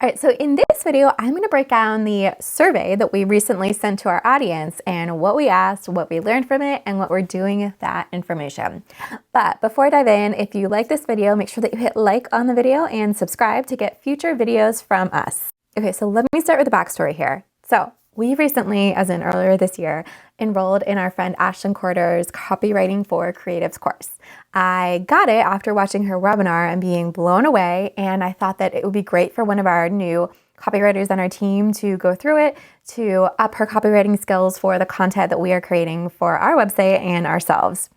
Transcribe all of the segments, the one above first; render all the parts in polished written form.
All right, so in this video, I'm going to break down the survey that we recently sent to our audience and what we asked, what we learned from it, and what we're doing with that information. But before I dive in, if you like this video, make sure that you hit like on the video and subscribe to get future videos from us. Okay, so let me start with the backstory here. So we recently, as in earlier this year, enrolled in our friend Ashlyn Corder's Copywriting for Creatives course. I got it after watching her webinar and being blown away, and I thought that it would be great for one of our new copywriters on our team to go through it to up her copywriting skills for the content that we are creating for our website and ourselves.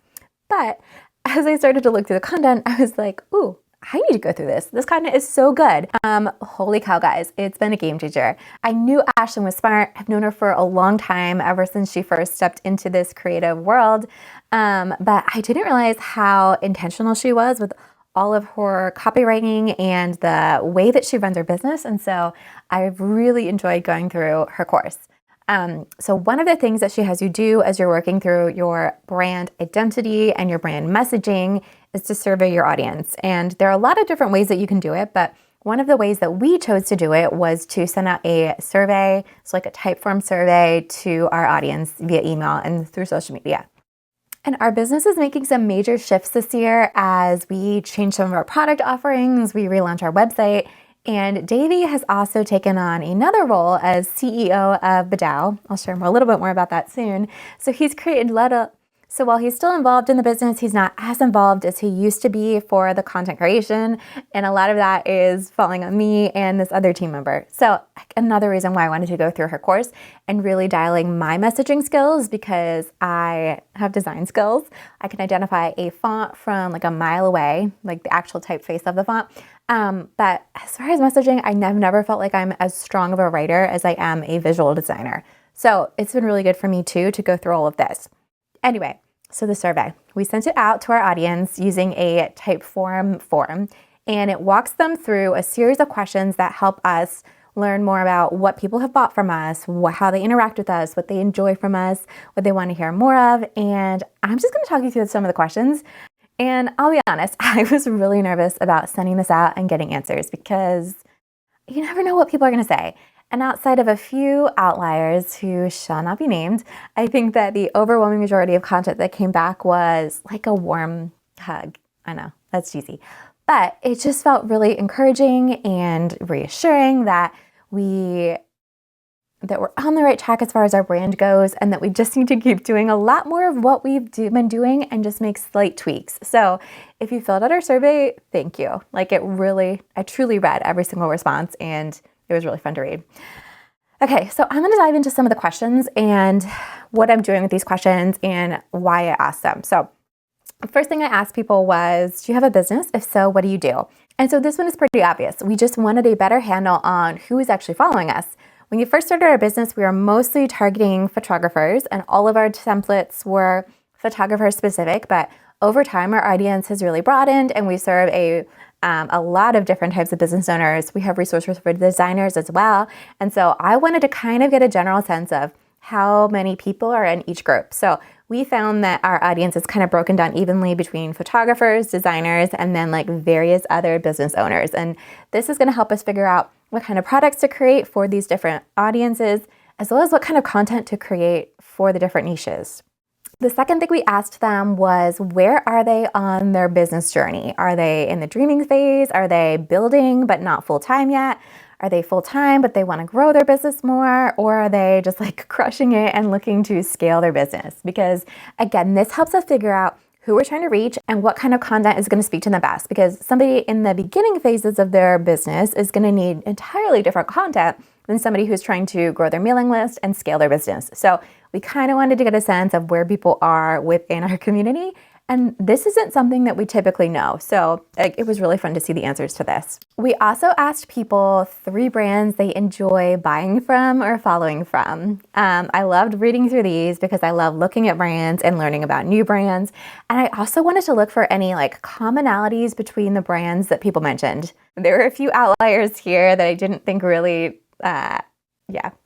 But as I started to look through the content, I was like, ooh, I need to go through this. This content is so good. Holy cow, guys, it's been a game changer. I knew Ashlyn was smart. I've known her for a long time, ever since she first stepped into this creative world. But I didn't realize how intentional she was with all of her copywriting and the way that she runs her business. And so I've really enjoyed going through her course. So one of the things that she has you do as you're working through your brand identity and your brand messaging is to survey your audience. And there are a lot of different ways that you can do it, but one of the ways that we chose to do it was to send out a survey, so like a type form survey to our audience via email and through social media. And our business is making some major shifts this year as we change some of our product offerings, we relaunch our website, and Davey has also taken on another role as CEO of Badao. I'll share a little bit more about that soon. So he's created So while he's still involved in the business, he's not as involved as he used to be for the content creation. And a lot of that is falling on me and this other team member. So another reason why I wanted to go through her course and really dialing my messaging skills, because I have design skills. I can identify a font from like a mile away, like the actual typeface of the font. But as far as messaging, I've never felt like I'm as strong of a writer as I am a visual designer. So it's been really good for me too to go through all of this. Anyway, so the survey, we sent it out to our audience using a type form, and it walks them through a series of questions that help us learn more about what people have bought from us, how they interact with us, what they enjoy from us, what they want to hear more of. And I'm just going to talk you through some of the questions. And I'll be honest, I was really nervous about sending this out and getting answers because you never know what people are going to say. And outside of a few outliers who shall not be named, I think that the overwhelming majority of content that came back was like a warm hug. I know, that's cheesy. But it just felt really encouraging and reassuring that we're on the right track as far as our brand goes, and that we just need to keep doing a lot more of what we've been doing and just make slight tweaks. So if you filled out our survey, thank you. Like I truly read every single response, and it was really fun to read. Okay, so I'm going to dive into some of the questions and what I'm doing with these questions and why I asked them. So the first thing I asked people was, do you have a business? If so, what do you do? And so this one is pretty obvious. We just wanted a better handle on who is actually following us. When we first started our business, we were mostly targeting photographers, and all of our templates were photographer specific, but over time, our audience has really broadened, and we serve a lot of different types of business owners. We have resources for designers as well. And so I wanted to kind of get a general sense of how many people are in each group. So we found that our audience is kind of broken down evenly between photographers, designers, and then like various other business owners. And this is going to help us figure out what kind of products to create for these different audiences, as well as what kind of content to create for the different niches. The second thing we asked them was, where are they on their business journey? Are they in the dreaming phase? Are they building but not full-time yet? Are they full-time but they want to grow their business more? Or are they just like crushing it and looking to scale their business? Because again, this helps us figure out who we're trying to reach and what kind of content is going to speak to them best. Because somebody in the beginning phases of their business is going to need entirely different content than somebody who's trying to grow their mailing list and scale their business. So we kind of wanted to get a sense of where people are within our community. And this isn't something that we typically know. So it was really fun to see the answers to this. We also asked people 3 brands they enjoy buying from or following from. I loved reading through these because I love looking at brands and learning about new brands. And I also wanted to look for any like commonalities between the brands that people mentioned. There were a few outliers here that I didn't think really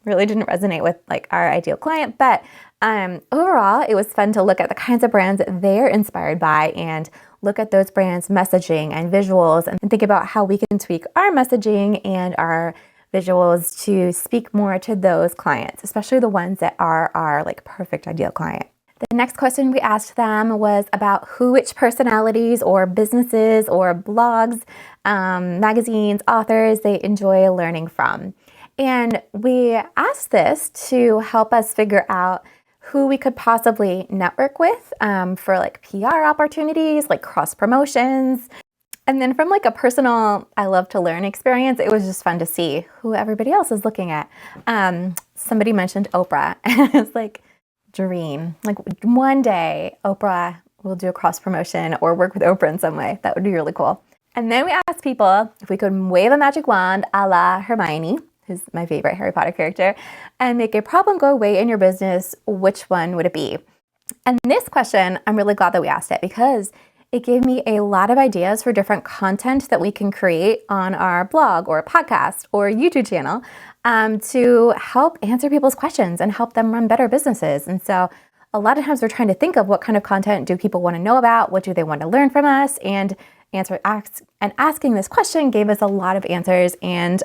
didn't resonate with like our ideal client. But overall, it was fun to look at the kinds of brands that they're inspired by and look at those brands' messaging and visuals and think about how we can tweak our messaging and our visuals to speak more to those clients, especially the ones that are our like perfect ideal client. The next question we asked them was about which personalities or businesses or blogs, magazines, authors they enjoy learning from. And we asked this to help us figure out who we could possibly network with for like PR opportunities, like cross promotions. And then from like a personal, I love to learn experience, it was just fun to see who everybody else is looking at. Somebody mentioned Oprah, and it's like, dream. Like one day Oprah will do a cross promotion or work with Oprah in some way. That would be really cool. And then we asked people if we could wave a magic wand a la Hermione, who's my favorite Harry Potter character, and make a problem go away in your business, which one would it be? And this question, I'm really glad that we asked it because it gave me a lot of ideas for different content that we can create on our blog or podcast or YouTube channel to help answer people's questions and help them run better businesses. And so a lot of times we're trying to think of what kind of content do people want to know about, what do they want to learn from us, and asking this question gave us a lot of answers, and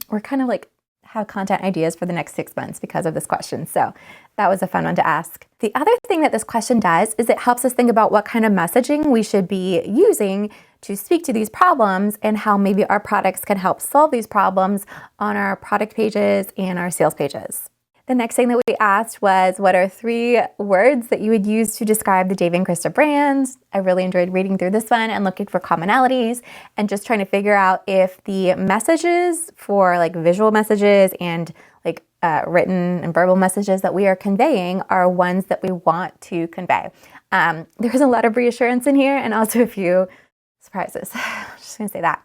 we're kind of like have content ideas for the next 6 months because of this question. So that was a fun one to ask. The other thing that this question does is it helps us think about what kind of messaging we should be using to speak to these problems and how maybe our products can help solve these problems on our product pages and our sales pages. The next thing that we asked was, what are 3 words that you would use to describe the Dave and Krista brands? I really enjoyed reading through this one and looking for commonalities and just trying to figure out if the messages for like visual messages and like written and verbal messages that we are conveying are ones that we want to convey. There's a lot of reassurance in here and also a few surprises. I'm just gonna say that.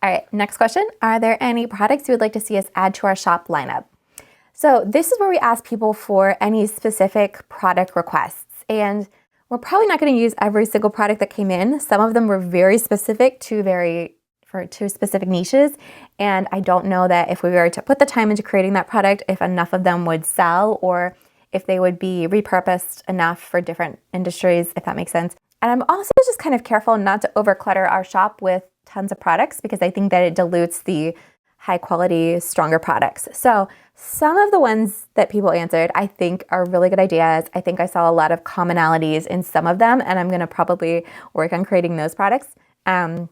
All right, next question. Are there any products you would like to see us add to our shop lineup? So this is where we ask people for any specific product requests. And we're probably not going to use every single product that came in. Some of them were very specific to specific niches. And I don't know that if we were to put the time into creating that product, if enough of them would sell or if they would be repurposed enough for different industries, if that makes sense. And I'm also just kind of careful not to overclutter our shop with tons of products because I think that it dilutes the high quality, stronger products. So some of the ones that people answered, I think are really good ideas. I think I saw a lot of commonalities in some of them, and I'm going to probably work on creating those products. And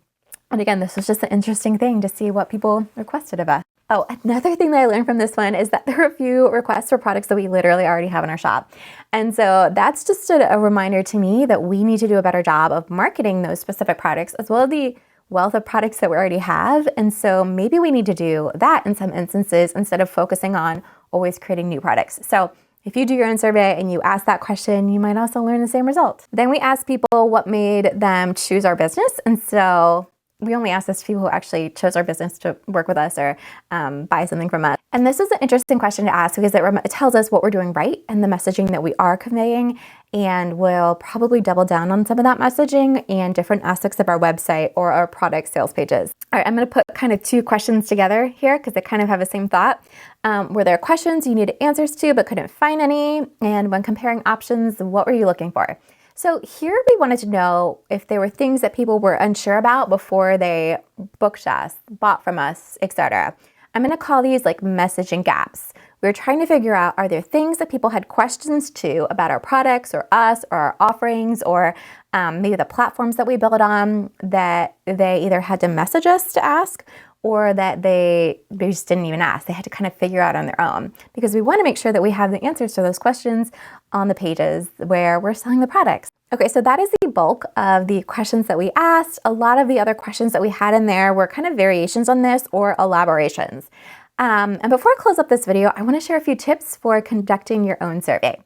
again, this was just an interesting thing to see what people requested of us. Oh, another thing that I learned from this one is that there are a few requests for products that we literally already have in our shop. And so that's just a reminder to me that we need to do a better job of marketing those specific products as well as the wealth of products that we already have. And so maybe we need to do that in some instances instead of focusing on always creating new products. So if you do your own survey and you ask that question, you might also learn the same result. Then we asked people what made them choose our business. And so we only asked this to people who actually chose our business to work with us or buy something from us. And this is an interesting question to ask because it tells us what we're doing right and the messaging that we are conveying. And we'll probably double down on some of that messaging and different aspects of our website or our product sales pages. All right, I'm going to put kind of 2 questions together here because they kind of have the same thought. Were there questions you needed answers to but couldn't find any? And when comparing options, what were you looking for? So here we wanted to know if there were things that people were unsure about before they booked us, bought from us, etc. I'm going to call these like messaging gaps. We were trying to figure out, are there things that people had questions to about our products or us or our offerings or maybe the platforms that we build on that they either had to message us to ask or that they just didn't even ask. They had to kind of figure out on their own because we want to make sure that we have the answers to those questions on the pages where we're selling the products. Okay, so that is the bulk of the questions that we asked. A lot of the other questions that we had in there were kind of variations on this or elaborations. And before I close up this video, I want to share a few tips for conducting your own survey.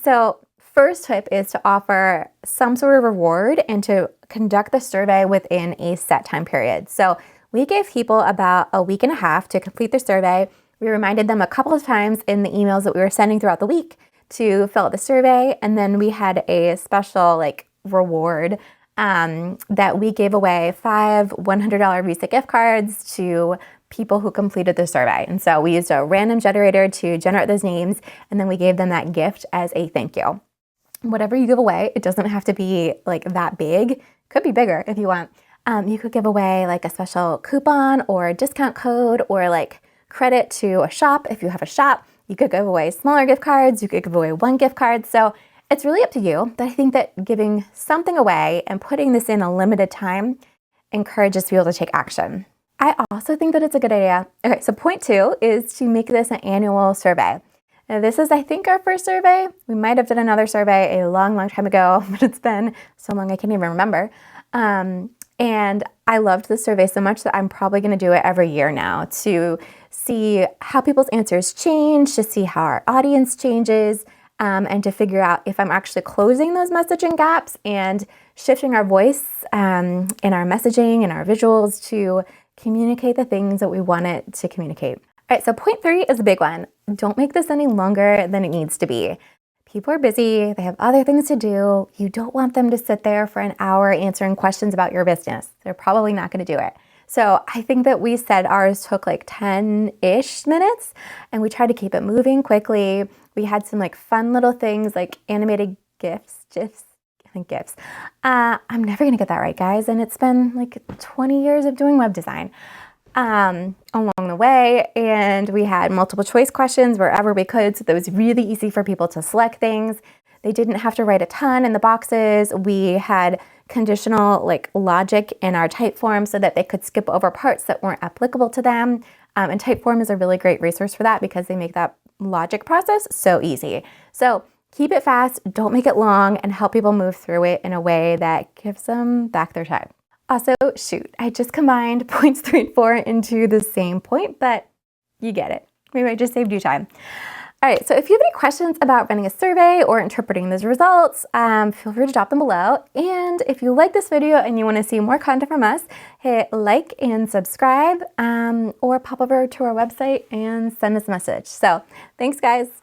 So first tip is to offer some sort of reward and to conduct the survey within a set time period. So we gave people about a week and a half to complete their survey. We reminded them a couple of times in the emails that we were sending throughout the week to fill out the survey. And then we had a special reward that we gave away 5 $100 Visa gift cards to people who completed the survey. And so we used a random generator to generate those names, and then we gave them that gift as a thank you. Whatever you give away, it doesn't have to be that big. Could be bigger if you want. You could give away like a special coupon or a discount code or like credit to a shop if you have a shop. You could give away smaller gift cards. You could give away one gift card. So it's really up to you. But I think that giving something away and putting this in a limited time encourages people to take action. I also think that it's a good idea. Okay, so point 2 is to make this an annual survey. Now, this is, I think, our first survey. We might have done another survey a long, long time ago, but it's been so long I can't even remember. And I loved the survey so much that I'm probably going to do it every year now to see how people's answers change, to see how our audience changes, and to figure out if I'm actually closing those messaging gaps and shifting our voice in our messaging and our visuals to communicate the things that we want it to communicate. All right, so point 3 is a big one. Don't make this any longer than it needs to be. People are busy, they have other things to do. You don't want them to sit there for an hour answering questions about your business. They're probably not going to do it. So I think that we said ours took like 10-ish minutes, and we tried to keep it moving quickly. We had some like fun little things like animated GIFs. I'm never gonna get that right, guys. And it's been like 20 years of doing web design along the way. And we had multiple choice questions wherever we could. So that was really easy for people to select things. They didn't have to write a ton in the boxes. We had conditional like logic in our Typeform so that they could skip over parts that weren't applicable to them. And Typeform is a really great resource for that because they make that logic process so easy. So keep it fast, don't make it long, and help people move through it in a way that gives them back their time. Also, shoot, I just combined points 3 and 4 into the same point, but you get it. Maybe I just saved you time. All right, so if you have any questions about running a survey or interpreting those results, feel free to drop them below. And if you like this video and you want to see more content from us, hit like and subscribe, or pop over to our website and send us a message. So thanks, guys.